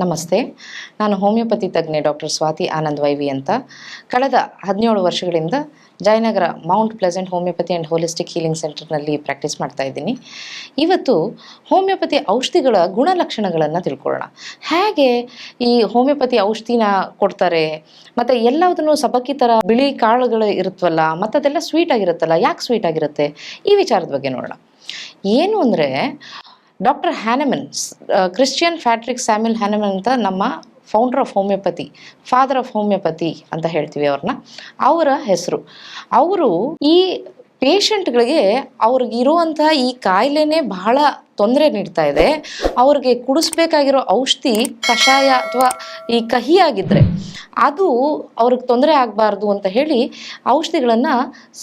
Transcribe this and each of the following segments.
ನಮಸ್ತೆ. ನಾನು ಹೋಮಿಯೋಪತಿ ತಜ್ಞೆ ಡಾಕ್ಟರ್ ಸ್ವಾತಿ ಆನಂದ್ ವೈವಿ ಅಂತ. ಕಳೆದ 17 ವರ್ಷಗಳಿಂದ Jayanagar Mount Pleasant homeopathy and holistic healing ಸೆಂಟರ್ನಲ್ಲಿ ಪ್ರಾಕ್ಟೀಸ್ ಮಾಡ್ತಾ ಇದ್ದೀನಿ. ಇವತ್ತು ಹೋಮಿಯೋಪತಿ ಔಷಧಿಗಳ ಗುಣಲಕ್ಷಣಗಳನ್ನು ತಿಳ್ಕೊಳ್ಳೋಣ. ಹೇಗೆ ಈ ಹೋಮಿಯೋಪತಿ ಔಷಧಿನ ಕೊಡ್ತಾರೆ, ಮತ್ತು ಎಲ್ಲದನ್ನು ಸಬಕ್ಕಿ ಥರ ಬಿಳಿ ಕಾಳುಗಳು ಇರುತ್ತವಲ್ಲ, ಮತ್ತು ಅದೆಲ್ಲ ಸ್ವೀಟ್ ಆಗಿರುತ್ತಲ್ಲ, ಯಾಕೆ ಸ್ವೀಟ್ ಆಗಿರುತ್ತೆ, ಈ ವಿಚಾರದ ಬಗ್ಗೆ ನೋಡೋಣ. ಏನು ಅಂದರೆ, ಡಾಕ್ಟರ್ ಹ್ಯಾನೆಮನ್, ಕ್ರಿಶ್ಚಿಯನ್ ಫ್ಯಾಟ್ರಿಕ್ ಸ್ಯಾಮ್ಯುಲ್ ಹ್ಯಾನೆಮನ್ ಅಂತ ನಮ್ಮ founder of homeopathy, father of homeopathy ಅಂತ ಹೇಳ್ತೀವಿ ಅವ್ರನ್ನ. ಅವರ ಹೆಸರು. ಅವರು ಈ ಪೇಷಂಟ್ಗಳಿಗೆ ಅವ್ರಿಗಿರುವಂತಹ ಈ ಕಾಯಿಲೆನೇ ಬಹಳ ತೊಂದರೆ ನೀಡ್ತಾ ಇದೆ, ಅವ್ರಿಗೆ ಕುಡಿಸ್ಬೇಕಾಗಿರೋ ಔಷಧಿ ಕಷಾಯ ಅಥವಾ ಈ ಕಹಿಯಾಗಿದ್ದರೆ ಅದು ಅವ್ರಿಗೆ ತೊಂದರೆ ಆಗಬಾರ್ದು ಅಂತ ಹೇಳಿ ಔಷಧಿಗಳನ್ನು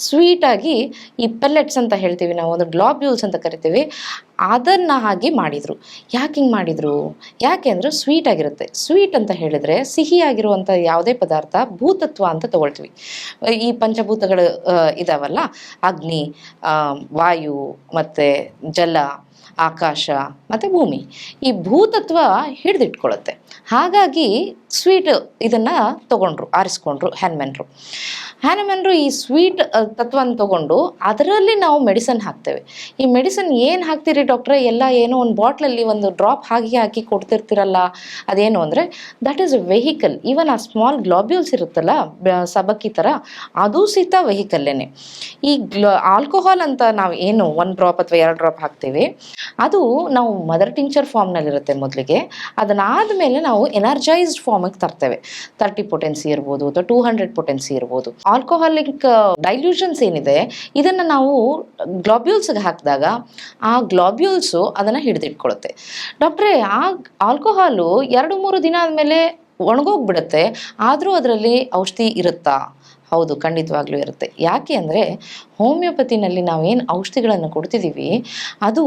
ಸ್ವೀಟಾಗಿ, ಈ ಪೆಲ್ಲೆಟ್ಸ್ ಅಂತ ಹೇಳ್ತೀವಿ ನಾವು, ಒಂದು ಗ್ಲಾಬ್ಯೂಲ್ಸ್ ಅಂತ ಕರಿತೀವಿ, ಅದನ್ನು ಹಾಗೆ ಮಾಡಿದರು. ಯಾಕೆ ಹಿಂಗೆ ಮಾಡಿದರು? ಯಾಕೆ ಅಂದರೆ ಸ್ವೀಟ್ ಆಗಿರುತ್ತೆ. ಸ್ವೀಟ್ ಅಂತ ಹೇಳಿದರೆ ಸಿಹಿಯಾಗಿರುವಂಥ ಯಾವುದೇ ಪದಾರ್ಥ ಭೂತತ್ವ ಅಂತ ತಗೊಳ್ತೀವಿ. ಈ ಪಂಚಭೂತಗಳು ಇದಾವಲ್ಲ, ಅಗ್ನಿ, ವಾಯು ಮತ್ತು ಜಲ, ಆಕಾಶ ಮತ್ತು ಭೂಮಿ, ಈ ಭೂತತ್ವ ಹಿಡಿದಿಟ್ಕೊಳ್ಳುತ್ತೆ. ಹಾಗಾಗಿ ಸ್ವೀಟ್ ಇದನ್ನು ತಗೊಂಡ್ರು, ಆರಿಸ್ಕೊಂಡ್ರು ಹ್ಯಾನೆಮನ್ರು ಈ ಸ್ವೀಟ್ ತತ್ವನ ತಗೊಂಡು ಅದರಲ್ಲಿ ನಾವು ಮೆಡಿಸನ್ ಹಾಕ್ತೇವೆ. ಈ ಮೆಡಿಸನ್ ಏನು ಹಾಕ್ತೀರಿ ಡಾಕ್ಟ್ರೆ? ಎಲ್ಲ ಏನೋ ಒಂದು ಬಾಟ್ಲಲ್ಲಿ ಒಂದು ಡ್ರಾಪ್ ಹಾಕಿ ಕೊಡ್ತಿರ್ತೀರಲ್ಲ, ಅದೇನು ಅಂದರೆ that is A vehicle. Even ಆ ಸ್ಮಾಲ್ ಗ್ಲಾಬ್ಯೂಲ್ಸ್ ಇರುತ್ತಲ್ಲ, ಸಬಕ್ಕಿ ಥರ, ಅದು ಸಹಿತ ವೆಹಿಕಲ್ಲೇನೆ. ಈ ಆಲ್ಕೋಹಾಲ್ ಅಂತ ನಾವು ಏನು 1 ಡ್ರಾಪ್ ಅಥವಾ 2 ಡ್ರಾಪ್ ಹಾಕ್ತೀವಿ, ಅದು ನಾವು ಮದರ್ ಟಿಂಚರ್ ಫಾರ್ಮ್ನಲ್ಲಿರುತ್ತೆ ಮೊದಲಿಗೆ. ಅದನ್ನಾದಮೇಲೆ ನಾವು ಎನರ್ಜೈಸ್ಡ್ ಫಾರ್ಮಿಗೆ ತರ್ತೇವೆ. 30 ಪೊಟೆನ್ಸಿ ಇರ್ಬೋದು ಅಥವಾ 200 ಪೊಟೆನ್ಸಿ ಇರ್ಬೋದು. ಆಲ್ಕೋಹಾಲಿಕ್ ಡೈಲ್ಯೂಷನ್ಸ್ ಏನಿದೆ, ಇದನ್ನು ನಾವು ಗ್ಲಾಬ್ಯೂಲ್ಸ್ಗೆ ಹಾಕಿದಾಗ ಆ ಗ್ಲಾಬ್ಯೂಲ್ಸು ಅದನ್ನು ಹಿಡಿದಿಟ್ಕೊಳ್ಳುತ್ತೆ. ಡಾಕ್ಟ್ರೇ, ಆ ಆಲ್ಕೋಹಾಲು 2-3 ದಿನ ಆದಮೇಲೆ ಒಣಗೋಗ್ಬಿಡುತ್ತೆ, ಆದರೂ ಅದರಲ್ಲಿ ಔಷಧಿ ಇರುತ್ತಾ? ಹೌದು, ಖಂಡಿತವಾಗ್ಲೂ ಇರುತ್ತೆ. ಯಾಕೆ ಅಂದರೆ ಹೋಮಿಯೋಪತಿನಲ್ಲಿ ನಾವೇನು ಔಷಧಿಗಳನ್ನು ಕೊಡ್ತಿದ್ದೀವಿ ಅದು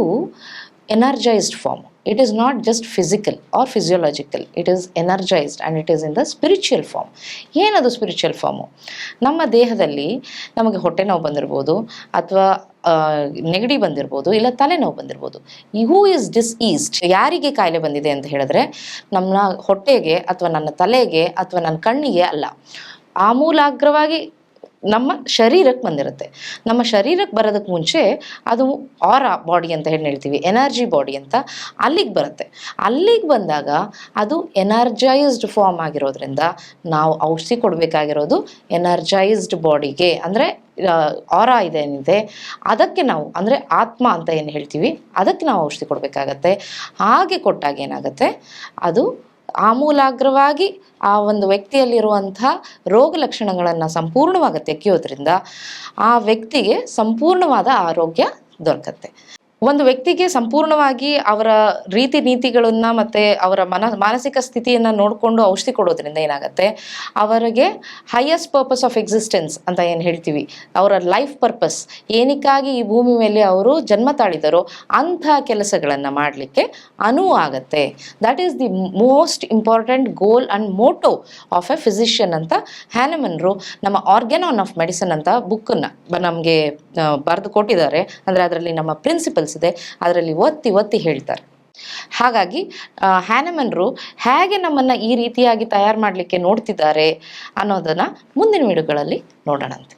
energised form. It is not just physical or physiological, it is energised and it is in the spiritual form. ಏನದು ಸ್ಪಿರಿಚುವಲ್ ಫಾರ್ಮು? ನಮ್ಮ ದೇಹದಲ್ಲಿ ನಮಗೆ ಹೊಟ್ಟೆ ನೋವು ಬಂದಿರ್ಬೋದು, ಅಥವಾ ನೆಗಡಿ ಬಂದಿರ್ಬೋದು, ಇಲ್ಲ ತಲೆನೋವು ಬಂದಿರ್ಬೋದು. Who is diseased? ಯಾರಿಗೆ ಕಾಯಿಲೆ ಬಂದಿದೆ ಅಂತ ಹೇಳಿದ್ರೆ ನಮ್ಮ ಹೊಟ್ಟೆಗೆ ಅಥವಾ ನನ್ನ ತಲೆಗೆ ಅಥವಾ ನನ್ನ ಕಣ್ಣಿಗೆ ಅಲ್ಲ, ಆಮೂಲಾಗ್ರವಾಗಿ ನಮ್ಮ ಶರೀರಕ್ಕೆ ಬಂದಿರುತ್ತೆ. ನಮ್ಮ ಶರೀರಕ್ಕೆ ಬರೋದಕ್ಕೆ ಮುಂಚೆ ಅದು ಆರಾ ಬಾಡಿ ಅಂತ ಹೇಳ್ತೀವಿ, ಎನರ್ಜಿ ಬಾಡಿ ಅಂತ, ಅಲ್ಲಿಗೆ ಬರುತ್ತೆ. ಅಲ್ಲಿಗೆ ಬಂದಾಗ ಅದು ಎನರ್ಜೈಸ್ಡ್ ಫಾರ್ಮ್ ಆಗಿರೋದ್ರಿಂದ ನಾವು ಔಷಧಿ ಕೊಡಬೇಕಾಗಿರೋದು ಎನರ್ಜೈಸ್ಡ್ ಬಾಡಿಗೆ. ಅಂದರೆ ಆರಾ ಏನಿದೆ ಅದಕ್ಕೆ ನಾವು, ಅಂದರೆ ಆತ್ಮ ಅಂತ ಏನು ಹೇಳ್ತೀವಿ, ಅದಕ್ಕೆ ನಾವು ಔಷಧಿ ಕೊಡಬೇಕಾಗತ್ತೆ. ಹಾಗೆ ಕೊಟ್ಟಾಗ ಏನಾಗುತ್ತೆ, ಅದು ಆಮೂಲಾಗ್ರವಾಗಿ ಆ ಒಂದು ವ್ಯಕ್ತಿಯಲ್ಲಿರುವಂಥ ರೋಗ ಲಕ್ಷಣಗಳನ್ನು ಸಂಪೂರ್ಣವಾಗಿ ತೆಗೆಯೋದ್ರಿಂದ ಆ ವ್ಯಕ್ತಿಗೆ ಸಂಪೂರ್ಣವಾದ ಆರೋಗ್ಯ ದೊರಕತ್ತೆ. ಒಂದು ವ್ಯಕ್ತಿಗೆ ಸಂಪೂರ್ಣವಾಗಿ ಅವರ ರೀತಿ ನೀತಿಗಳನ್ನು ಮತ್ತು ಅವರ ಮಾನಸಿಕ ಸ್ಥಿತಿಯನ್ನು ನೋಡಿಕೊಂಡು ಔಷಧಿ ಕೊಡೋದ್ರಿಂದ ಏನಾಗುತ್ತೆ, ಅವರಿಗೆ ಹೈಯೆಸ್ಟ್ ಪರ್ಪಸ್ ಆಫ್ ಎಕ್ಸಿಸ್ಟೆನ್ಸ್ ಅಂತ ಏನು ಹೇಳ್ತೀವಿ, ಅವರ ಲೈಫ್ ಪರ್ಪಸ್, ಏನಕ್ಕಾಗಿ ಈ ಭೂಮಿ ಮೇಲೆ ಅವರು ಜನ್ಮ ತಾಳಿದರೋ ಅಂಥ ಕೆಲಸಗಳನ್ನು ಮಾಡಲಿಕ್ಕೆ ಅನುವು ಆಗುತ್ತೆ. That is the most important goal and motto of a physician ಅಂತ ಹ್ಯಾನೆಮನ್ರು ನಮ್ಮ ಆರ್ಗ್ಯಾನಾನ್ ಆಫ್ ಮೆಡಿಸಿನ್ ಅಂತ ಬುಕ್ಕನ್ನು ನಮಗೆ ಬರೆದು ಕೊಟ್ಟಿದ್ದಾರೆ. ಅಂದರೆ ಅದರಲ್ಲಿ ನಮ್ಮ ಪ್ರಿನ್ಸಿಪಲ್ಸ್ ಇದೆ, ಅದರಲ್ಲಿ ಒತ್ತಿ ಹೇಳ್ತಾರೆ. ಹಾಗಾಗಿ ಹ್ಯಾನೆಮನ್ರು ಹೇಗೆ ನಮ್ಮನ್ನು ಈ ರೀತಿಯಾಗಿ ತಯಾರು ಮಾಡಲಿಕ್ಕೆ ನೋಡ್ತಿದ್ದಾರೆ ಅನ್ನೋದನ್ನು ಮುಂದಿನ ವಿಡಿಯೋಗಳಲ್ಲಿ ನೋಡೋಣಂತೆ.